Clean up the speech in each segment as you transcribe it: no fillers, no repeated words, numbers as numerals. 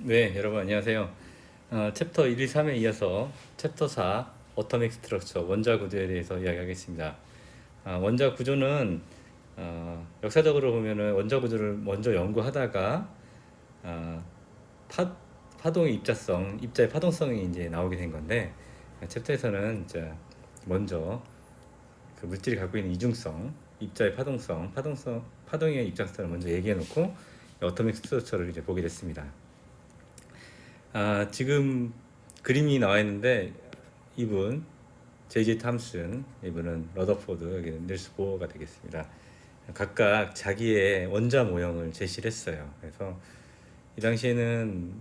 네, 여러분 안녕하세요. 챕터 1, 2, 3에 이어서 챕터 4 어토믹 스트럭처 원자 구조에 대해서 이야기하겠습니다. 원자 구조는 역사적으로 보면은 원자 구조를 먼저 연구하다가 아, 파동의 입자성, 입자의 파동성이 이제 나오게 된 건데 챕터에서는 이제 먼저 그 물질이 갖고 있는 이중성, 입자의 파동의 입자성을 먼저 얘기해 놓고 어토믹 스트럭처를 이제 보게 됐습니다. 지금 그림이 나와 있는데 이분 J.J. 탐슨, 이분은 러더포드, 여기는 닐스 보어가 되겠습니다. 각각 자기의 원자 모형을 제시를 했어요. 그래서 이 당시에는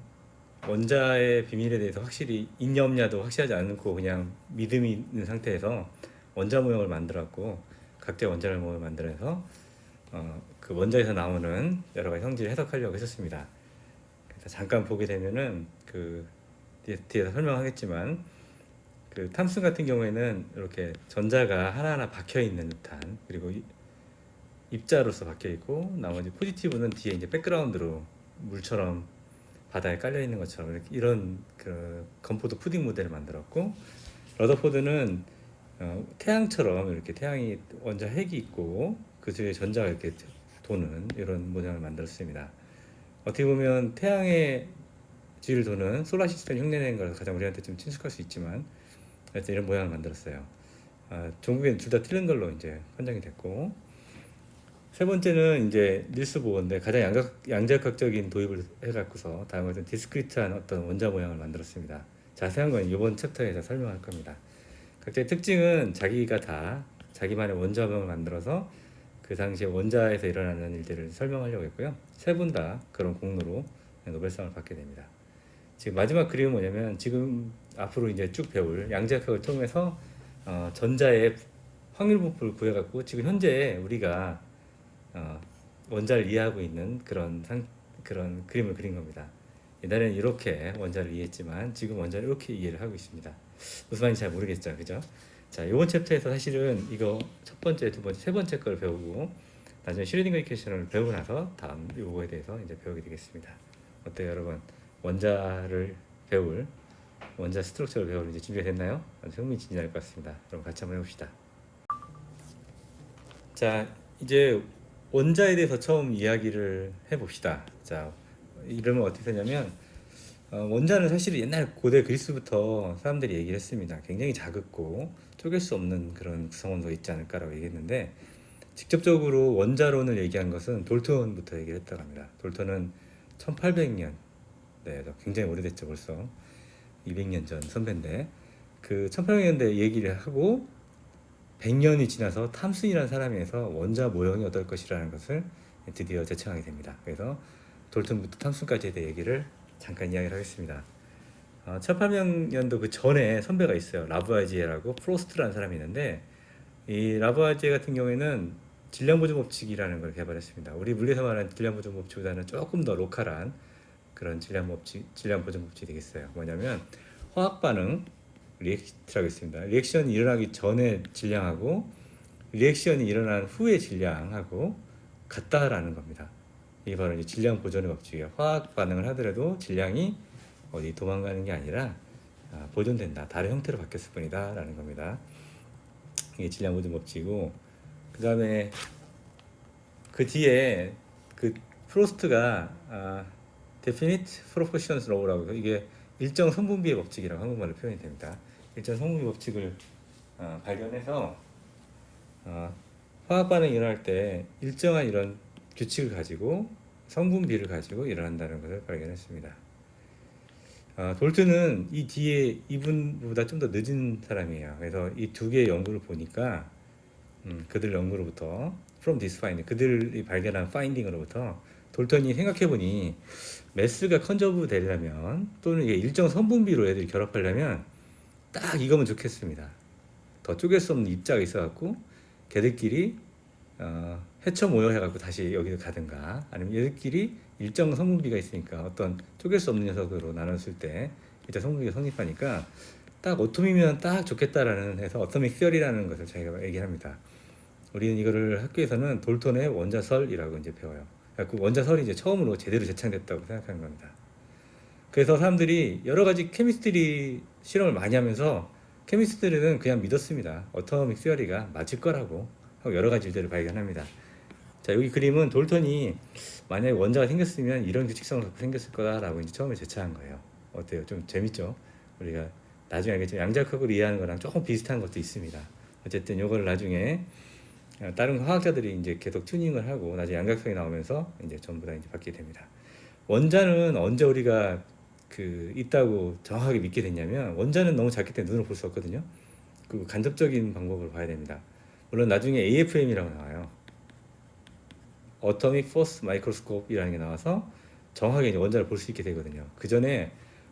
원자의 비밀에 대해서 확실히 있냐 없냐도 확실하지 않고 그냥 믿음이 있는 상태에서 원자 모형을 만들었고 각자 원자 모형을 만들어서 그 원자에서 나오는 여러 가지 성질을 해석하려고 했었습니다. 그래서 잠깐 보게 되면은 그 뒤에서 설명하겠지만 그 탐슨 같은 경우에는 이렇게 전자가 하나하나 박혀 있는 듯한, 그리고 입자로서 박혀 있고 나머지 포지티브는 뒤에 이제 백그라운드로 물처럼 바다에 깔려 있는 것처럼 이런 그 건포도 푸딩 모델을 만들었고, 러더포드는 태양처럼 이렇게 태양이 원자 핵이 있고 그 속에 전자가 이렇게 도는 이런 모양을 만들었습니다. 어떻게 보면 태양의 주위를 도는 솔라 시스템 흉내내는 거라서 가장 우리한테 좀 친숙할 수 있지만, 하여튼 이런 모양을 만들었어요. 종국에는 둘 다 틀린 걸로 이제 판정이 됐고, 세 번째는 이제 닐스 보어인데 가장 양자역학적인 도입을 해갖고서 다음에 디스크리트한 어떤 원자 모양을 만들었습니다. 자세한 건 이번 챕터에서 설명할 겁니다. 각자의 특징은 자기가 다 자기만의 원자 모형을 만들어서 그 당시에 원자에서 일어나는 일들을 설명하려고 했고요. 세 분 다 그런 공로로 노벨상을 받게 됩니다. 지금 마지막 그림은 뭐냐면 지금 앞으로 이제 쭉 배울 양자역학을 통해서 전자의 확률 분포를 구해갖고 지금 현재 우리가 원자를 이해하고 있는 그런 그림을 그린 겁니다. 옛날에는 이렇게 원자를 이해했지만 지금 원자를 이렇게 이해를 하고 있습니다. 무슨 말인지 잘 모르겠죠, 그죠? 자, 이번 챕터에서 사실은 이거 첫 번째, 두 번째, 세 번째 걸 배우고 나중에 슈레딩거 이퀘이션을 배우고 나서 다음 요거에 대해서 이제 배우게 되겠습니다. 어때요, 여러분? 원자를 배울 원자 스트럭처를 배울 이제 준비가 됐나요? 아주 흥미진진할 것 같습니다. 그럼 같이 한번 해봅시다. 자, 이제 원자에 대해서 처음 이야기를 해봅시다. 자, 이름은 어떻게 되냐면 원자는 사실 옛날 고대 그리스부터 사람들이 얘기를 했습니다. 굉장히 작고 쪼갤 수 없는 그런 구성원소가 있지 않을까라고 얘기했는데, 직접적으로 원자론을 얘기한 것은 돌턴부터 얘기를 했다고 합니다. 돌턴은 1800년, 네, 굉장히 오래됐죠. 벌써 200년 전 선배인데, 그 1800년대 얘기를 하고 100년이 지나서 탐슨이라는 사람이 해서 원자 모형이 어떨 것이라는 것을 드디어 제청하게 됩니다. 그래서 돌턴부터 탐슨까지에 대해 얘기를 잠깐 이야기를 하겠습니다. 1800년도 그 전에 선배가 있어요. 라부아지에라고 프로스트라는 사람이 있는데, 이 라부아지에 같은 경우에는 질량 보존 법칙이라는 걸 개발했습니다. 우리 물리에서 말하는 질량 보존 법칙보다는 조금 더 로컬한 그런 질량 보존 법칙이 되겠어요. 뭐냐면 화학 반응 리액트라고 있습니다. 리액션이 일어나기 전에 질량하고 리액션이 일어난 후에 질량하고 같다라는 겁니다. 이게 바로 이제 질량 보존의 법칙이에요. 화학 반응을 하더라도 질량이 어디 도망가는 게 아니라 보존된다. 다른 형태로 바뀌었을 뿐이다라는 겁니다. 이게 질량 보존 법칙이고, 그 다음에 그 뒤에 그 프로스트가 definite proportions law라고 해서 이게 일정 성분비의 법칙이라고 한국말로 표현이 됩니다. 일정 성분비 법칙을 발견해서 화학 반응이 일어날 때 일정한 이런 규칙을 가지고 성분비를 가지고 일어난다는 것을 발견했습니다. 돌트는 이 뒤에 이분보다 좀 더 늦은 사람이에요. 그래서 이 두 개의 연구를 보니까 그들 연구로부터 from this finding, 그들이 발견한 파인딩으로부터 돌턴이 생각해보니 매스가 컨저브 되려면 또는 이게 일정 성분비로 애들이 결합하려면 딱 이거면 좋겠습니다. 더 쪼갤 수 없는 입자가 있어갖고 걔들끼리 해쳐 모여해갖고 다시 여기로 가든가, 아니면 얘들끼리 일정 성분비가 있으니까 어떤 쪼갤 수 없는 녀석으로 나눴을 때 일정 성분비가 성립하니까 딱 오톰이면 딱 좋겠다라는 해서 어토믹 시어리라는 것을 자기가 얘기합니다. 우리는 이거를 학교에서는 돌턴의 원자설이라고 이제 배워요. 그 원자설이 이제 처음으로 제대로 제창됐다고 생각하는 겁니다. 그래서 사람들이 여러 가지 케미스트리 실험을 많이 하면서 케미스트리는 그냥 믿었습니다. 어토믹 시어리가 맞을 거라고 하고 여러 가지 일들을 발견합니다. 자, 여기 그림은 돌턴이 만약에 원자가 생겼으면 이런 규칙성을 갖고 생겼을 거다라고 이제 처음에 제차한 거예요. 어때요? 좀 재밌죠? 우리가 나중에 알겠지만 양자역학으로 이해하는 거랑 조금 비슷한 것도 있습니다. 어쨌든 이걸 나중에 다른 화학자들이 이제 계속 튜닝을 하고 나중에 양자역학이 나오면서 이제 전부 다 이제 바뀌게 됩니다. 원자는 언제 우리가 있다고 정확하게 믿게 됐냐면 원자는 너무 작기 때문에 눈으로 볼 수 없거든요. 그 간접적인 방법으로 봐야 됩니다. 물론 나중에 AFM이라고 나와요. Atomic Force Microscope이라는 게 나와서 정확하게 이제 원자를 볼 수 있게 되거든요. 그 전에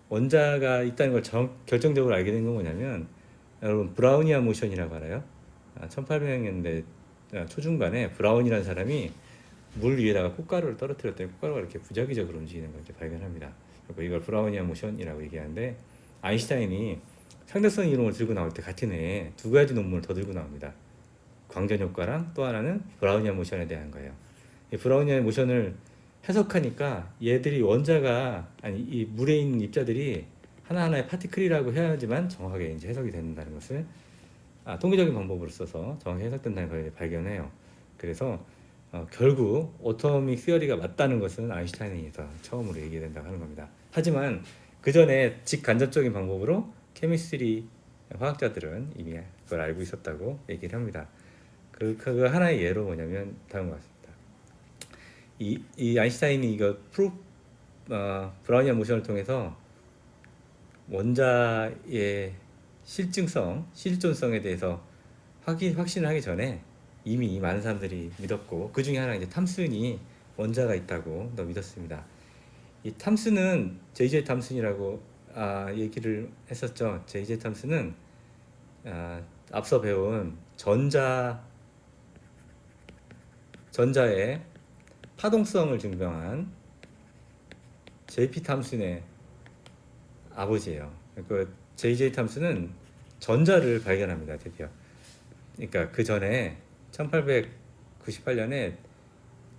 원자가 있다는 걸 결정적으로 알게 된 건 뭐냐면 여러분 브라우니안 모션이라고 알아요? 1800년대 초중반에 브라운이라는 사람이 물 위에다가 꽃가루를 떨어뜨렸더니 꽃가루가 이렇게 부작위적으로 움직이는 걸 이제 발견합니다. 그리고 이걸 브라우니안 모션이라고 얘기하는데 아인슈타인이 상대성 이론을 들고 나올 때 같은 해에 두 가지 논문을 더 들고 나옵니다. 광전 효과랑 또 하나는 브라우니안 모션에 대한 거예요. 이 브라우니안 모션을 해석하니까 얘들이 원자가 이 물에 있는 입자들이 하나하나의 파티클이라고 해야지만 정확하게 이제 해석이 된다는 것을 통계적인 방법으로 써서 정확히 해석된다는 걸 발견해요. 그래서 결국 오토믹 시어리가 맞다는 것은 아인슈타인에서 처음으로 얘기된다고 하는 겁니다. 하지만 그 전에 직간접적인 방법으로 케미스트리 화학자들은 이미 그걸 알고 있었다고 얘기를 합니다. 그 하나의 예로 뭐냐면 다음과 같습니다. 이 아인슈타인이 이거 브라우니안 모션을 통해서 원자의 실존성에 대해서 확신을 하기 전에 이미 많은 사람들이 믿었고 그 중에 하나가 이제 탐슨이 원자가 있다고 믿었습니다. 이 탐슨은 J.J. 탐슨이라고 얘기를 했었죠. J.J. 탐슨은 앞서 배운 전자의 파동성을 증명한 J.P. 탐슨의 아버지예요. 그 J.J. 탐슨은 전자를 발견합니다. 드디어. 그러니까 그 전에 1898년에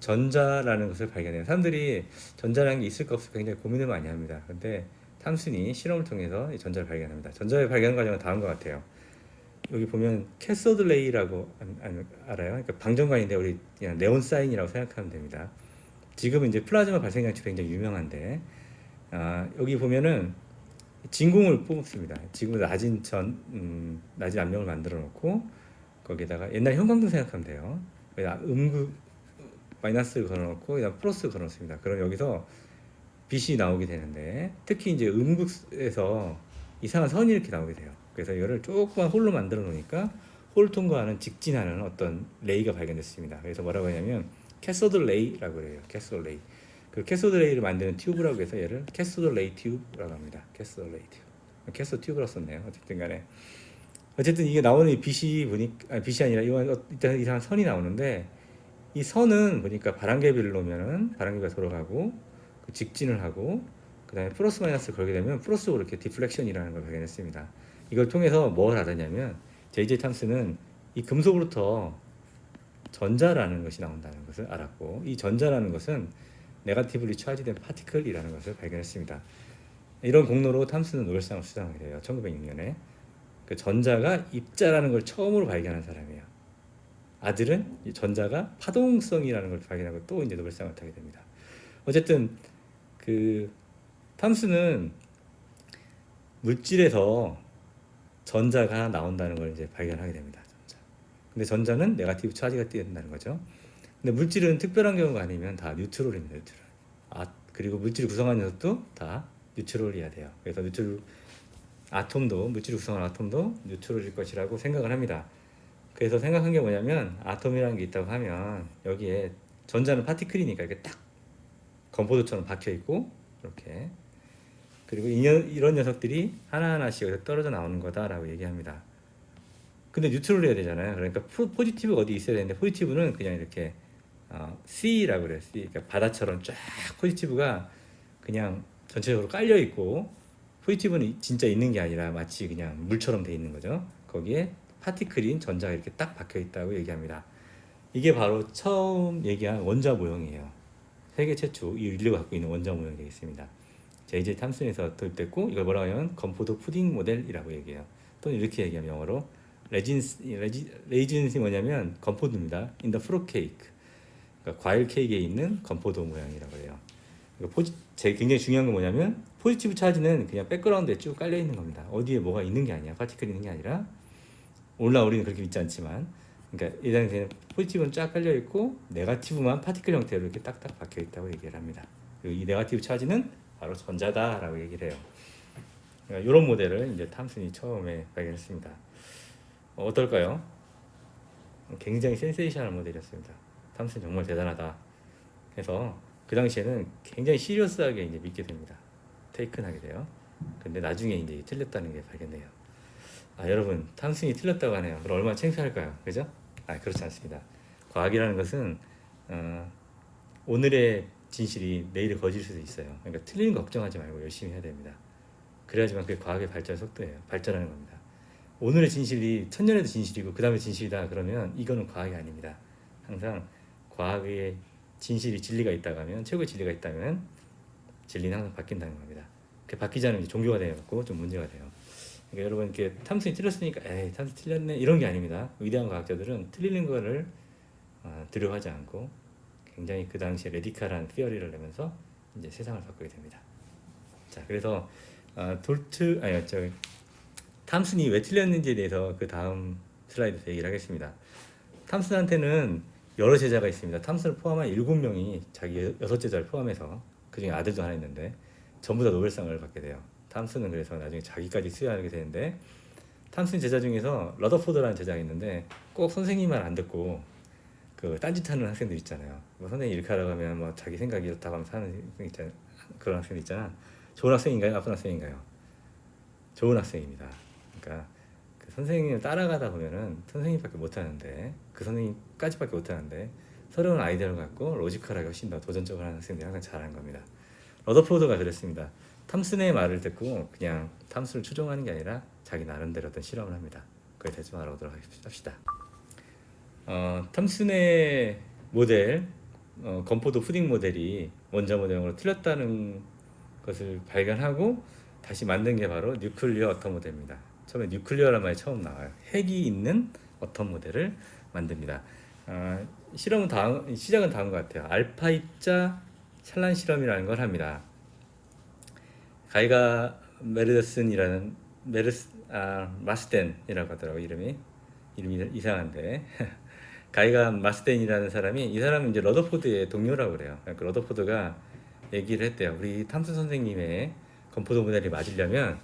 전자라는 것을 발견해요. 사람들이 전자라는 게 있을까 없을까 굉장히 고민을 많이 합니다. 근데 탐슨이 실험을 통해서 이 전자를 발견합니다. 전자의 발견 과정은 다음과 같아요. 여기 보면 캐소드 레이라고 알아요? 그러니까 방정관인데 우리 그냥 네온 사인이라고 생각하면 됩니다. 지금은 이제 플라즈마 발생 장치 굉장히 유명한데 여기 보면은 진공을 뽑습니다. 지금 낮은 압력을 만들어 놓고 거기다가 옛날 형광등 생각하면 돼요. 음극 마이너스를 걸어놓고 그다음 플러스를 걸어놓습니다. 그럼 여기서 빛이 나오게 되는데 특히 이제 음극에서 이상한 선이 이렇게 나오게 돼요. 그래서 이거를 조그만 홀로 만들어 놓으니까 홀을 통과하는 직진하는 어떤 레이가 발견됐습니다. 그래서 뭐라고 하냐면 캐소드 레이라고 그래요. 캐소드 레이. 그 캐소드 레이를 만드는 튜브라고 해서 얘를 캐소드 레이 튜브라고 합니다. 캐소드 레이 튜브. 캐소드 튜브라고 썼네요. 어쨌든 간에 어쨌든 이게 나오는 빛이 빛이 아니라 일단 이상한 선이 나오는데 이 선은 보니까 바람개비를 놓으면은 바람개비가 돌아가고 직진을 하고 그 다음에 플러스 마이너스를 걸게 되면 플러스로 이렇게 디플렉션이라는 걸 발견했습니다. 이걸 통해서 뭘 알았냐면 J.J. 탐슨은 이 금속으로부터 전자라는 것이 나온다는 것을 알았고 이 전자라는 것은 네거티브리 차지된 파티클이라는 것을 발견했습니다. 이런 공로로 탐슨은 노벨상을 수상하게 돼요. 1906년에. 그 전자가 입자라는 걸 처음으로 발견한 사람이에요. 아들은 전자가 파동성이라는 걸 발견하고 또 이제 노벨상을 타게 됩니다. 어쨌든 그 탐슨은 물질에서 전자가 나온다는 걸 이제 발견하게 됩니다. 근데 전자는 네거티브 차지가 된다는 거죠. 근데 물질은 특별한 경우가 아니면 다 뉴트럴입니다. 뉴트럴. 그리고 물질을 구성하는 녀석도 다 뉴트럴이어야 돼요. 그래서 물질을 구성하는 아톰도 뉴트럴일 것이라고 생각을 합니다. 그래서 생각한 게 뭐냐면 아톰이라는 게 있다고 하면 여기에 전자는 파티클이니까 이렇게 딱 건포도처럼 박혀 있고 이렇게 그리고 이런 녀석들이 하나하나씩 여기서 떨어져 나오는 거다라고 얘기합니다. 근데 뉴트럴 해야 되잖아요. 그러니까 포지티브가 어디 있어야 되는데 포지티브는 그냥 이렇게 C라고 그래요. C. 그러니까 바다처럼 쫙 포지티브가 그냥 전체적으로 깔려 있고 포지티브는 진짜 있는 게 아니라 마치 그냥 물처럼 돼 있는 거죠. 거기에 파티클인 전자가 이렇게 딱 박혀 있다고 얘기합니다. 이게 바로 처음 얘기한 원자 모형이에요. 세계 최초 이 인류가 갖고 있는 원자 모형이 되겠습니다. JJ 탐슨에서 도입됐고 이걸 뭐라고 하면 건포도 푸딩 모델이라고 얘기해요. 또는 이렇게 얘기하면 영어로 레이진이 뭐냐면 건포도입니다. In the fruit cake. 그러니까 과일 케이크에 있는 건포도 모양이라고 해요. 그러니까 굉장히 중요한 건 뭐냐면 포지티브 차지는 그냥 백그라운드에 쭉 깔려 있는 겁니다. 어디에 뭐가 있는 게 아니야. 파티클이 있는 게 아니라 우리는 그렇게 믿지 않지만 그러니까 일단 포지티브는 쫙 깔려 있고 네거티브만 파티클 형태로 이렇게 딱딱 박혀 있다고 얘기를 합니다. 그리고 이 네거티브 차지는 바로 전자다라고 얘기를 해요. 그러니까 이런 모델을 이제 탐슨이 처음에 발견했습니다. 어떨까요? 굉장히 센세이셔널 모델이었습니다. 탐슨 정말 대단하다. 그래서 그 당시에는 굉장히 시리어스하게 이제 믿게 됩니다. 테이큰하게 돼요. 근데 나중에 이제 틀렸다는 게 발견돼요. 여러분 탐슨이 틀렸다고 하네요. 그럼 얼마나 창피할까요? 그죠? 그렇지 않습니다. 과학이라는 것은 오늘의 진실이 내일의 거짓일 수도 있어요. 그러니까 틀리는 거 걱정하지 말고 열심히 해야 됩니다. 그래야지만 그게 과학의 발전 속도예요. 발전하는 겁니다. 오늘의 진실이 천년에도 진실이고 그 다음에 진실이다 그러면 이거는 과학이 아닙니다. 항상 과학의 진리가 있다고 하면 최고의 진리가 있다면 진리는 항상 바뀐다는 겁니다. 그 바뀌지 않으면 종교가 되고 좀 문제가 돼요. 그러니까 여러분 이렇게 탐슨이 틀렸으니까 에이 탐슨 틀렸네 이런 게 아닙니다. 위대한 과학자들은 틀리는 거를 두려워하지 않고 굉장히 그 당시에 레디칼한 피어리를 내면서 이제 세상을 바꾸게 됩니다. 자 그래서 탐슨이 왜 틀렸는지에 대해서 그 다음 슬라이드에서 얘기를 하겠습니다. 탐슨한테는 여러 제자가 있습니다. 탐슨을 포함한 7명이 자기 6제자를 포함해서 그중에 아들도 하나 있는데 전부 다 노벨상을 받게 돼요. 탐슨은 그래서 나중에 자기까지 수여하게 되는데 탐슨 제자 중에서 러더포드라는 제자가 있는데 꼭 선생님 말 안 듣고 그 딴짓하는 학생들 있잖아요. 뭐 선생님 이렇게 하라고 하면 뭐 자기 생각이 이렇다고 하면서 하는 학생 있잖아요. 그런 학생들 있잖아. 좋은 학생인가요? 나쁜 학생인가요? 좋은 학생입니다. 그러니까 그 선생님을 따라가다 보면은 선생님밖에 못하는데 그 선생님까지밖에 못하는데 새로운 아이디어를 갖고 로지컬하게 훨씬 더 도전적으로 하는 학생들이 항상 잘하는 겁니다. 러더포드가 그랬습니다. 탐슨의 말을 듣고 그냥 탐슨을 추종하는 게 아니라 자기 나름대로 어떤 실험을 합니다. 그에 대해서 알아보도록 합시다. 탐슨의 모델 건포도 푸딩 모델이 원자 모델로 틀렸다는 것을 발견하고 다시 만든 게 바로 뉴클리어 어텀 모델입니다. 처음에 뉴클리어란 말이 처음 나와요. 핵이 있는 어텀 모델을 만듭니다. 시작은 다음과 같아요. 알파 입자 찬란 실험이라는 걸 합니다. 가이가 마스덴이라고 하더라고. 이름이 이상한데 가이가 마스덴이라는 사람이 이 사람은 이제 러더포드의 동료라고 그래요. 그러니까 러더포드가 얘기를 했대요. 우리 탐슨 선생님의 건포도 모델이 맞으려면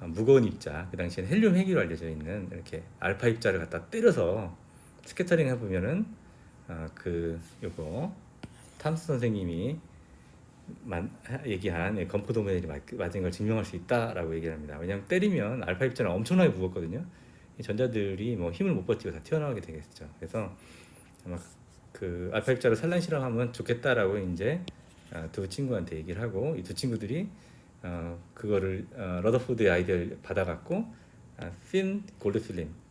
무거운 입자, 그 당시에는 헬륨 핵으로 알려져 있는 이렇게 알파 입자를 갖다 때려서 스캐터링 해보면은 요거 탐슨 선생님이 얘기한 건포도 모델이 맞은 걸 증명할 수 있다라고 얘기를 합니다. 왜냐하면 때리면 알파 입자는 엄청나게 무겁거든요. 이 전자들이 뭐 힘을 못 버티고 다 튀어나오게 되겠죠. 그래서 아마 그 알파 입자로 산란 실험하면 좋겠다라고 이제 두 친구한테 얘기를 하고 이 두 친구들이 그거를 러더포드의 아이디어를 받아갖고 핀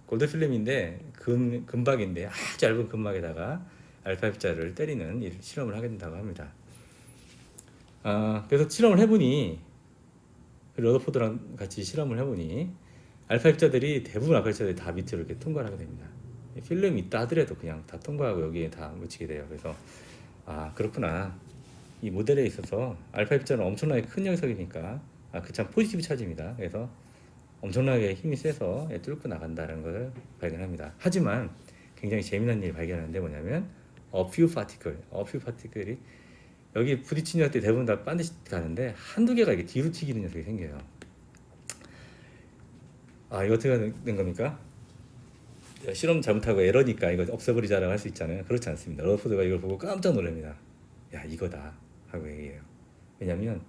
골드필름인데 금박인데 아주 얇은 금막에다가 알파 입자를 때리는 이 실험을 하게 된다고 합니다. 그래서 실험을 해보니 러더포드랑 같이 실험을 해보니 알파 입자들이 대부분 알파 입자들이 다 밑으로 이렇게 통과를 하게 됩니다. 필름이 있다 하더라도 그냥 다 통과하고 여기에 다 묻히게 돼요. 그래서 그렇구나. 이 모델에 있어서 알파 입자는 엄청나게 큰 녀석이니까 그 참 포지티브 차지입니다. 그래서 엄청나게 힘이 세서 뚫고 나간다는 것을 발견합니다. 하지만 굉장히 재미난 일을 발견하는데 뭐냐면 a few particle이 여기 부딪히는 녀석들이 대부분 다 반드시 가는데 한두 개가 이렇게 뒤로 튀기는 녀석이 생겨요. 이거 어떻게 된 겁니까? 실험 잘못하고 에러니까 이거 없애버리자라고 할 수 있잖아요. 그렇지 않습니다. 러더포드가 이걸 보고 깜짝 놀랍니다. 야 이거다 하고 얘기해요. 왜냐하면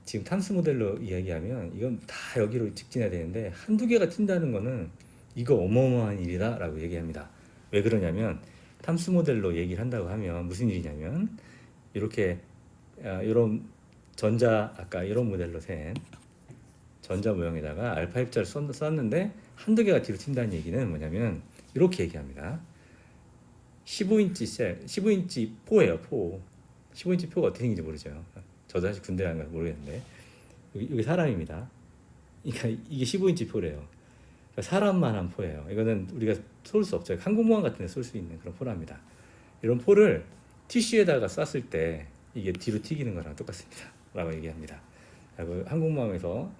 지금 탐스 모델로 이야기하면 이건 다 여기로 직진해야 되는데 한두 개가 튄다는 거는 이거 어마어마한 일이다 라고 얘기합니다. 왜 그러냐면 탐스 모델로 얘기를 한다고 하면 무슨 일이냐면 이렇게 이런 아까 이런 모델로 센 전자 모형에다가 알파 입자를 썼는데 한두 개가 뒤로 튄다는 얘기는 뭐냐면 이렇게 얘기합니다. 15인치 포예요. 15인치 포가 어떻게 생긴지 모르죠. 저도 사실 군대 안 가서 모르겠는데 여기 사람입니다. 그러니까 이게 15인치 포래요. 그러니까 사람만 한 포예요. 이거는 우리가 쏠 수 없죠. 항공모함 같은 데 쏠 수 있는 그런 포랍니다. 이런 포를 티슈에다가 쐈을 때 이게 뒤로 튀기는 거랑 똑같습니다. 라고 얘기합니다. 그리고 항공모함에서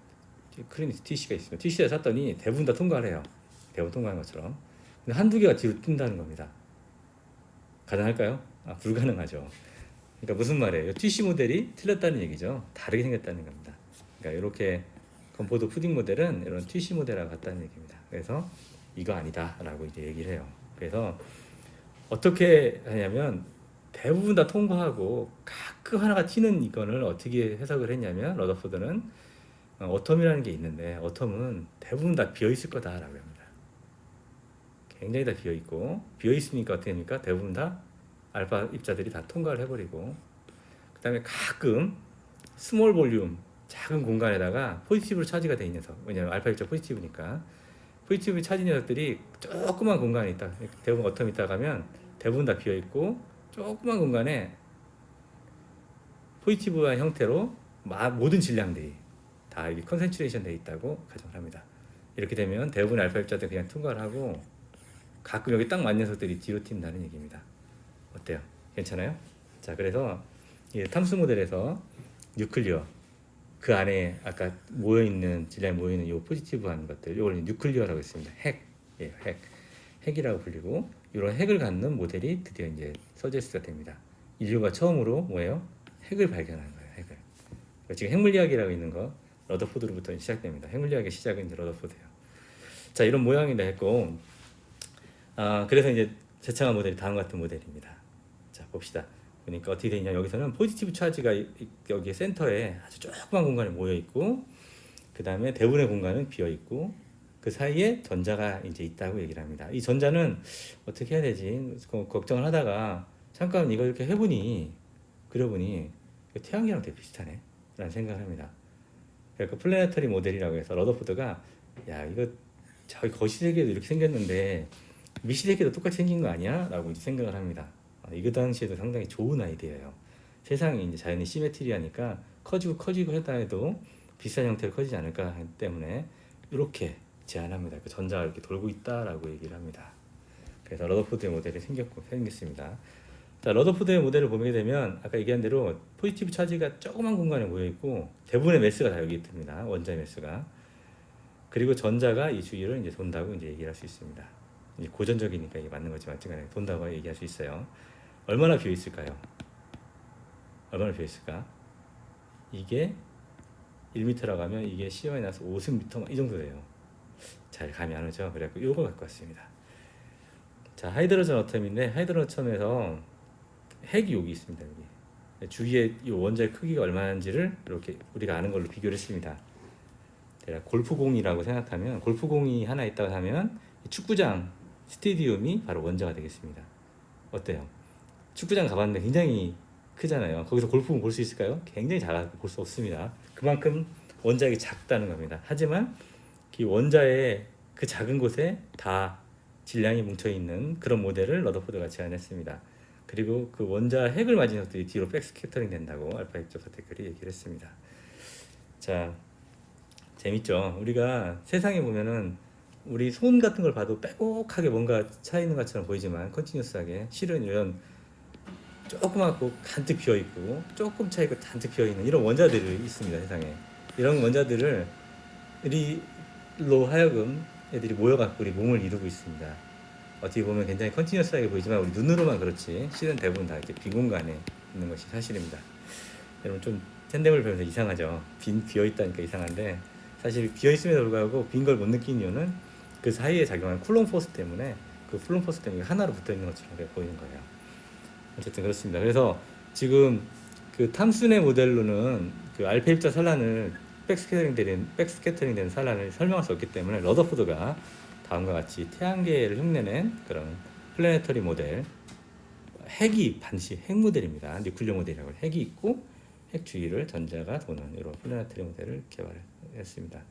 클리니스 티슈가 있으면 티슈에 쐈더니 대부분 다 통과를 해요. 대부분 통과하는 것처럼. 근데 한두 개가 뒤로 뛴다는 겁니다. 가능할까요? 불가능하죠. 그러니까 무슨 말이에요? 티슈 모델이 틀렸다는 얘기죠. 다르게 생겼다는 겁니다. 그러니까 이렇게 건포도 푸딩 모델은 이런 티슈 모델하고 같다는 얘기입니다. 그래서 이거 아니다라고 이제 얘기를 해요. 그래서 어떻게 하냐면 대부분 다 통과하고 가끔 하나가 튀는 이건을 어떻게 해석을 했냐면 러더포드는 어텀이라는 게 있는데 어텀은 대부분 다 비어 있을 거다라고 합니다. 굉장히 다 비어 있고 비어 있으니까 어떻게 됩니까? 대부분 다 알파 입자들이 다 통과를 해버리고 그 다음에 가끔 스몰 볼륨 작은 공간에다가 포지티브로 차지가 돼 있는 녀석, 왜냐면 알파 입자 포지티브니까 포지티브 차지 녀석들이 조그만 공간에 있다. 대부분 어텀 있다 가면 대부분 다 비어 있고 조그만 공간에 포지티브한 형태로 모든 질량들이 다 이게 컨센트레이션 돼 있다고 가정을 합니다. 이렇게 되면 대부분 알파 입자들 그냥 통과를 하고 가끔 여기 딱 맞는 녀석들이 뒤로 튄다는 얘기입니다. 어때요? 괜찮아요? 자, 그래서 이 탐스 모델에서 뉴클리어 그 안에 아까 모여있는 질량이 모여있는 요 포지티브한 것들 요걸 뉴클리어라고 했습니다. 핵이라고 불리고 이런 핵을 갖는 모델이 드디어 이제 서제스가 됩니다. 인류가 처음으로 뭐예요? 핵을 발견한 거예요. 핵을. 지금 핵물리학이라고 있는 거 러더포드로부터 시작됩니다. 핵물리학의 시작은 이제 러더포드예요. 자, 이런 모양이다 했고 그래서 이제 재창한 모델이 다음 같은 모델입니다. 자, 봅시다. 그러니까 어떻게 되냐, 여기서는 포지티브 차지가 여기 센터에 아주 조그만 공간에 모여 있고 그 다음에 대부분의 공간은 비어 있고 그 사이에 전자가 이제 있다고 얘기를 합니다. 이 전자는 어떻게 해야 되지 걱정을 하다가 잠깐 이거 이렇게 그려보니 태양계랑 되게 비슷하네 라는 생각을 합니다. 그러니까 플래네터리 모델이라고 해서 러더포드가 야 이거 저기 거시세계도 이렇게 생겼는데 미시세계도 똑같이 생긴 거 아니야? 라고 이제 생각을 합니다. 이거 당시에도 상당히 좋은 아이디어예요. 세상이 이제 자연이 시메트리하니까 커지고 하다 해도 비슷한 형태로 커지지 않을까 하기 때문에 이렇게 제안합니다. 그 전자가 이렇게 돌고 있다라고 얘기를 합니다. 그래서 러더포드의 모델이 생겼습니다. 자, 러더포드의 모델을 보게 되면 아까 얘기한 대로 포지티브 차지가 조그만 공간에 모여 있고 대부분의 매스가 다 여기 있습니다. 원자의 매스가. 그리고 전자가 이 주위를 이제 돈다고 이제 얘기할 수 있습니다. 이제 고전적이니까 이게 맞는 거지만 어쨌든 돈다고 얘기할 수 있어요. 얼마나 비어 있을까요? 얼마나 비어 있을까? 이게 1m라고 하면 이게 C-50m 이 정도 돼요. 잘 감이 안 오죠? 그래갖고 요거 갖고 왔습니다. 자, 하이드로전 어텀인데 하이드로전 어텀에서 핵이 여기 있습니다. 여기 주위에 이 원자의 크기가 얼마인지를 이렇게 우리가 아는 걸로 비교를 했습니다. 골프공이라고 생각하면 골프공이 하나 있다고 하면 축구장 스테디움이 바로 원자가 되겠습니다. 어때요? 축구장 가봤는데 굉장히 크잖아요. 거기서 골프공 볼 수 있을까요? 굉장히 작아서 볼 수 없습니다. 그만큼 원자력이 작다는 겁니다. 하지만 이 원자의 그 작은 곳에 다 질량이 뭉쳐있는 그런 모델을 러더포드가 제안했습니다. 그리고 그 원자 핵을 맞은 것들이 뒤로 백스캐터링 된다고 알파 입자 서테클이 얘기를 했습니다. 자, 재밌죠? 우리가 세상에 보면은 우리 손 같은 걸 봐도 빼곡하게 뭔가 차 있는 것처럼 보이지만 컨티뉴스하게 실은 이런 조그맣고 잔뜩 비어있고 조금 차있고 잔뜩 비어있는 이런 원자들이 있습니다. 세상에 이런 원자들을 우리로 하여금 애들이 모여갖고 우리 몸을 이루고 있습니다. 어떻게 보면 굉장히 컨티뉴스하게 보이지만 우리 눈으로만 그렇지 실은 대부분 다 이렇게 빈 공간에 있는 것이 사실입니다. 여러분 좀 샌드백을 배우면서 이상하죠? 비어있다니까 이상한데 사실 비어있음에도 불구하고 빈 걸 못 느끼는 이유는 그 사이에 작용하는 쿨롱 포스 때문에 그 쿨롱 포스 때문에 하나로 붙어있는 것처럼 보이는 거예요. 어쨌든 그렇습니다. 그래서 지금 그 탐슨의 모델로는 그 알파 입자 산란을 백스캐터링 되는 산란을 설명할 수 없기 때문에 러더포드가 다음과 같이 태양계를 흉내낸 그런 플래네터리 모델, 핵이 반드시 핵 모델입니다. 뉴클리어 모델이라고 핵이 있고 핵 주위를 전자가 도는 이런 플래네터리 모델을 개발했습니다.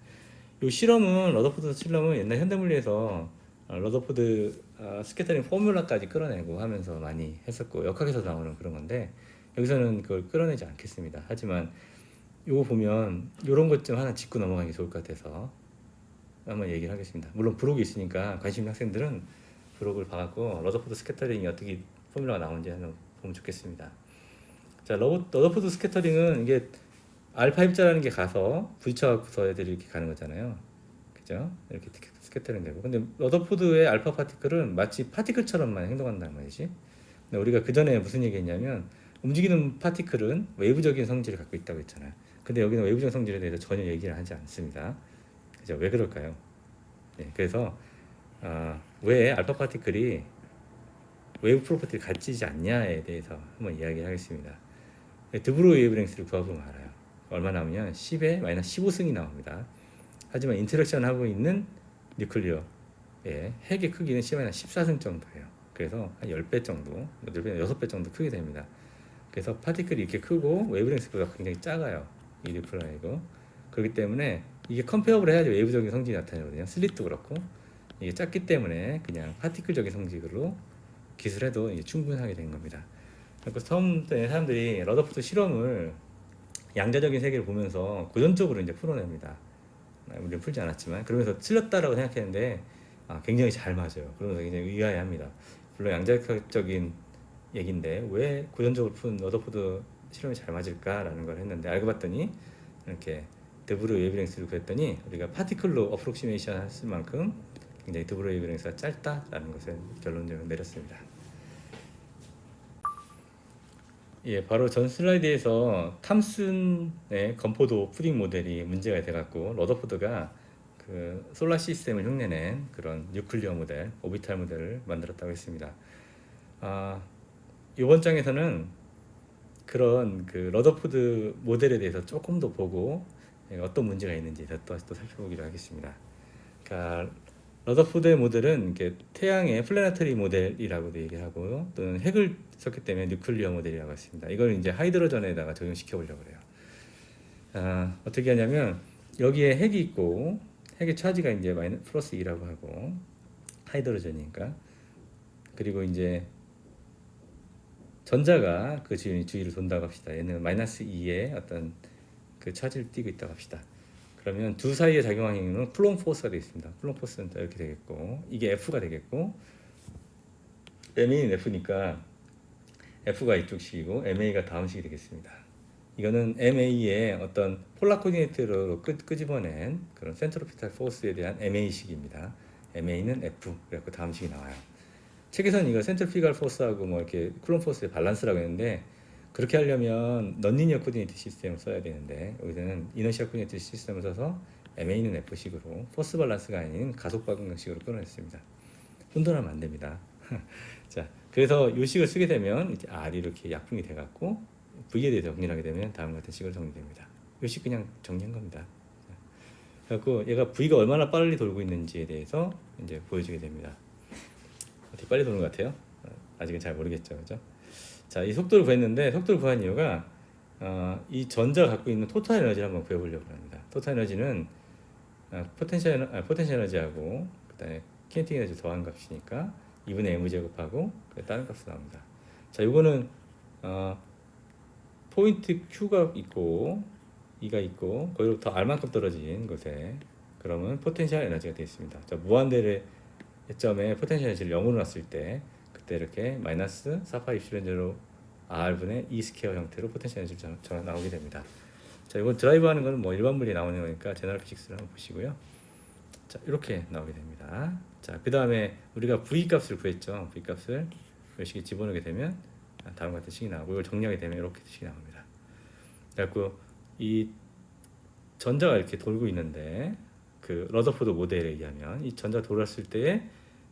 이 실험은 러더포드 실험은 옛날 현대물리에서 러더포드 스캐터링 포뮬라까지 끌어내고 하면서 많이 했었고 역학에서 나오는 그런 건데 여기서는 그걸 끌어내지 않겠습니다. 하지만 요거 보면 요런 것 좀 하나 짚고 넘어가는 게 좋을 것 같아서 한번 얘기를 하겠습니다. 물론 브록이 있으니까 관심 있는 학생들은 브록을 봐갖고 러더포드 스캐터링이 어떻게 포뮬러가 나오는지 한번 보면 좋겠습니다. 자, 러더포드 스캐터링은 이게 알파 입자라는 게 가서 부딪혀갖고서 애들이 이렇게 가는 거잖아요. 그죠? 이렇게 스캐터링 되고. 근데 러더포드의 알파 파티클은 마치 파티클처럼만 행동한다는 말이지. 근데 우리가 그 전에 무슨 얘기했냐면 움직이는 파티클은 웨이브적인 성질을 갖고 있다고 했잖아요. 근데 여기는 웨이브적 성질에 대해서 전혀 얘기를 하지 않습니다. 그죠? 왜 그럴까요? 네, 그래서 왜 알파 파티클이 웨이브 프로퍼티를 갖추지 않냐에 대해서 한번 이야기를 하겠습니다. 드브로이 웨이브랭스를 구해보면 알아요. 얼마 나오면 10에 마이너스 15승이 나옵니다. 하지만 인터랙션 하고 있는 뉴클리어의 핵의 크기는 10-14승 정도예요. 그래서 한 10배 정도, 6배 정도 크게 됩니다. 그래서 파티클이 이렇게 크고 웨이브랭스가 굉장히 작아요. 이 뉴클리어이고. 그렇기 때문에 이게 컴페어블 해야지 웨이브적인 성질이 나타나거든요. 슬릿도 그렇고. 이게 작기 때문에 그냥 파티클적인 성질로 기술해도 이제 충분하게 된 겁니다. 그래서 처음부터 사람들이 러더포드 실험을 양자적인 세계를 보면서 고전적으로 이제 풀어냅니다. 우리는 풀지 않았지만 그러면서 틀렸다라고 생각했는데 굉장히 잘 맞아요. 그러면서 굉장히 의아해합니다. 물론 양자적인 얘기인데 왜 고전적으로 푼 러더포드 실험이 잘 맞을까라는 걸 했는데 알고 봤더니 이렇게 드브로이 웨이브랭스를 구했더니 우리가 파티클로 어프록시메이션 했을 만큼 굉장히 드브로이 웨이브랭스가 짧다라는 것을 결론적으로 내렸습니다. 예, 바로 전 슬라이드에서 탐슨의 건포도 푸딩 모델이 문제가 돼갖고 러더포드가 그 솔라 시스템을 흉내낸 그런 뉴클리어 모델, 오비탈 모델을 만들었다고 했습니다. 이번 장에서는 그런 그 러더포드 모델에 대해서 조금 더 보고 어떤 문제가 있는지 또 살펴보기로 하겠습니다. 그러니까 러더포드의 모델은 이렇게 태양의 플래너터리 모델이라고도 얘기하고 또는 핵을 썼기 때문에 뉴클리어 모델이라고 했습니다. 이걸 이제 하이드로전에다가 적용시켜 보려고 그래요. 어떻게 하냐면 여기에 핵이 있고 핵의 차지가 이제 플러스 2라고 하고 하이드로전이니까 그리고 이제 전자가 그 주위를 돈다고 합시다. 얘는 마이너스 2의 어떤 그 차지를 띠고 있다고 합시다. 그러면 두 사이에 작용하는 힘은 쿨롱 포스가 되겠습니다. 쿨롱 포스는 이렇게 되겠고 이게 F가 되겠고 MA는 F니까 F가 이쪽식이고 MA가 다음식이 되겠습니다. 이거는 MA의 어떤 폴라 코디네이트로 끄집어낸 그런 센트로피탈 포스에 대한 MA식입니다. MA는 F 그래갖고 다음식이 나와요. 책에서는 이거 센트리피갈 포스하고 뭐 이렇게 쿨롱 포스의 밸런스라고 했는데 그렇게 하려면 넌리니어 코디네이트 시스템을 써야 되는데 여기서는 이너시아 코디네이트 시스템을 써서 MA는 F식으로 포스 밸런스가 아닌 가속 방정식으로 끌어냈습니다. 혼돈하면 안 됩니다. 자, 그래서 이 식을 쓰게 되면 이제 R이 이렇게 약분이 돼갖고 V에 대해서 정리를 하게 되면 다음과 같은 식으로 정리됩니다. 이 식 그냥 정리한 겁니다. 그래갖고 얘가 V가 얼마나 빨리 돌고 있는지에 대해서 이제 보여주게 됩니다. 어떻게 빨리 도는 것 같아요? 아직은 잘 모르겠죠, 그죠? 자, 이 속도를 구했는데 속도를 구한 이유가 이 전자가 갖고 있는 토탈 에너지를 한번 구해보려고 합니다. 토탈 에너지는 포텐셜 에너지하고 그다음에 키네틱 에너지 더한 값이니까 2분의 m 제곱하고 다른 값이 나옵니다. 자, 이거는 포인트 Q가 있고 E가 있고 거기로부터 R만큼 떨어진 것에 그러면 포텐셜 에너지가 되어 있습니다. 자, 무한대의 점에 포텐셜 에너지를 0으로 놨을 때 그때 이렇게 마이너스 4파 입실현 제로 R분의 E 스퀘어 형태로 포텐셜 에너지가 나오게 됩니다. 자, 이건 드라이브 하는 거는 뭐 일반 물리 나오는 거니까 제너럴 피직스를 한번 보시고요. 자, 이렇게 나오게 됩니다. 자, 그 다음에 우리가 V 값을 구했죠. V 값을 이 식에 집어넣게 되면 다음과 같은 식이 나오고 이걸 정리하게 되면 이렇게 식이 나옵니다. 그래갖고 이 전자가 이렇게 돌고 있는데 그 러더포드 모델에 의하면 이 전자 돌았을 때에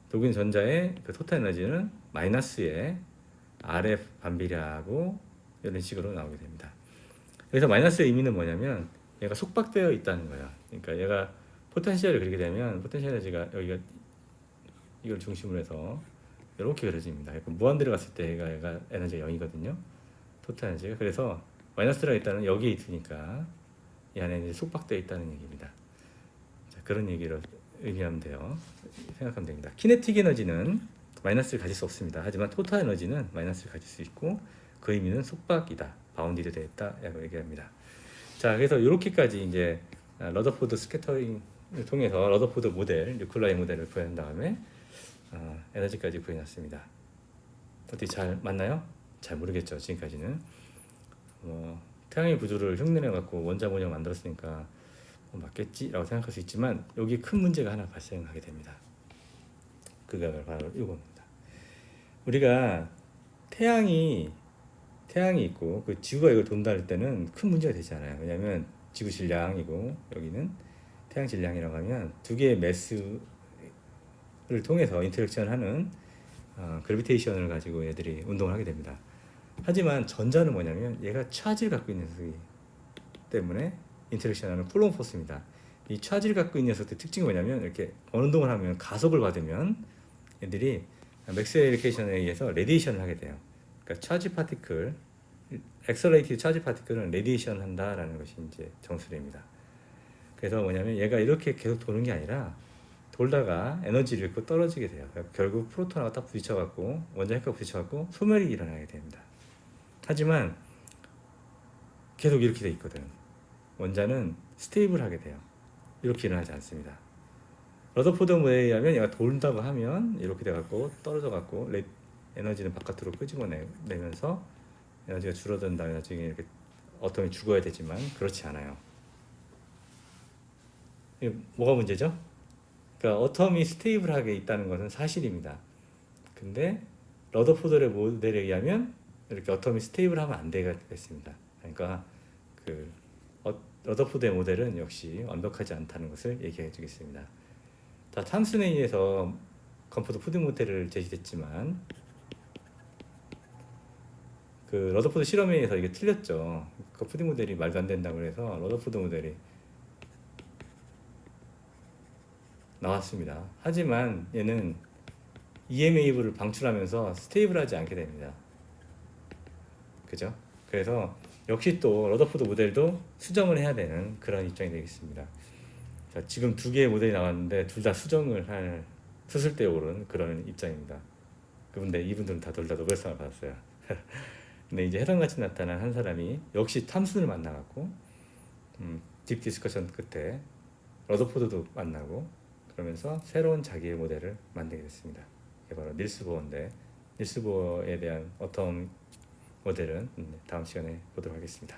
돌고 있는 전자의 그 토탈 에너지는 마이너스의 RF 반비례하고 이런 식으로 나오게 됩니다. 그래서 마이너스의 의미는 뭐냐면 얘가 속박되어 있다는 거야. 그러니까 얘가 포텐셜을 그리게 되면 포텐셜 에너지가 여기가 이걸 중심으로 해서 이렇게 그려집니다. 무한대로 갔을 때 얘가 에너지가 0이거든요. 토탈 에너지가. 그래서 마이너스가 있다는 여기에 있으니까 이 안에 이제 속박되어 있다는 얘기입니다. 자, 그런 얘기로 의미하면 돼요. 생각하면 됩니다. 키네틱 에너지는 마이너스를 가질 수 없습니다. 하지만 토탈 에너지는 마이너스를 가질 수 있고 그 의미는 속박이다, 바운디드 되었다라고 얘기합니다. 자, 그래서 이렇게까지 이제 러더포드 스캐터링을 통해서 러더포드 모델, 뉴클라이 모델을 구해낸 다음에 에너지까지 구해놨습니다. 어떻게 잘 맞나요? 잘 모르겠죠. 지금까지는 태양의 구조를 흉내내 갖고 원자 모형 만들었으니까 맞겠지라고 생각할 수 있지만 여기 큰 문제가 하나 발생하게 됩니다. 그가 바로 이겁니다. 우리가 태양이 있고 그 지구가 이걸 돈다 할 때는 큰 문제가 되지 않아요. 왜냐하면 지구 질량이고 여기는 태양 질량이라고 하면 두 개의 매스를 통해서 인터랙션하는 그래비테이션을 가지고 얘들이 운동을 하게 됩니다. 하지만 전자는 뭐냐면 얘가 차지를 갖고 있는 녀석이기 때문에 인터랙션하는 쿨롱 포스입니다. 이 차지를 갖고 있는 녀석의 특징이 뭐냐면 이렇게 운동을 하면 가속을 받으면 얘들이 맥스웰리케이션에 의해서 레디에이션을 하게 돼요. 그러니까 차지 파티클, 엑셀레이티드 차지 파티클은 레디에이션 한다라는 것이 이제 정수리입니다. 그래서 뭐냐면 얘가 이렇게 계속 도는 게 아니라 돌다가 에너지를 잃고 떨어지게 돼요. 그러니까 결국 프로톤하고 딱 부딪혀갖고 원자 핵과 부딪혀갖고 소멸이 일어나게 됩니다. 하지만 계속 이렇게 돼 있거든. 원자는 스테이블하게 돼요. 이렇게 일어나지 않습니다. 러더포드 모델에 의하면 얘가 돈다고 하면 이렇게 돼갖고 떨어져갖고 에너지는 바깥으로 끄집어내면서 에너지가 줄어든 다음에 나중에 이렇게 어텀이 죽어야 되지만 그렇지 않아요. 이게 뭐가 문제죠? 그러니까 어텀이 스테이블하게 있다는 것은 사실입니다. 근데 러더포드 모델에 의하면 이렇게 어텀이 스테이블하면 안 되겠습니다. 그러니까 러더포드의 모델은 역시 완벽하지 않다는 것을 얘기해 주겠습니다. 다 탐슨에 의해서 건포드 푸딩 모델을 제시했지만 그 러더포드 실험에 의해서 이게 틀렸죠. 그 푸딩 모델이 말도 안 된다고 해서 러더포드 모델이 나왔습니다. 하지만 얘는 EMA를 방출하면서 스테이블하지 않게 됩니다. 그죠? 그래서 역시 또 러더포드 모델도 수정을 해야 되는 그런 입장이 되겠습니다. 자, 지금 두 개의 모델이 나왔는데 둘 다 수정을 할 수술대에 오른 그런 입장입니다. 근데 이분들은 다 둘 다 노벨상을 받았어요. 근데 이제 해당같이 나타난 한 사람이 역시 탐슨을 만나갖고 딥 디스커션 끝에 러더포드도 만나고 그러면서 새로운 자기의 모델을 만들게 됐습니다. 이게 바로 닐스 보어인데 닐스 보어에 대한 어텀 모델은 다음 시간에 보도록 하겠습니다.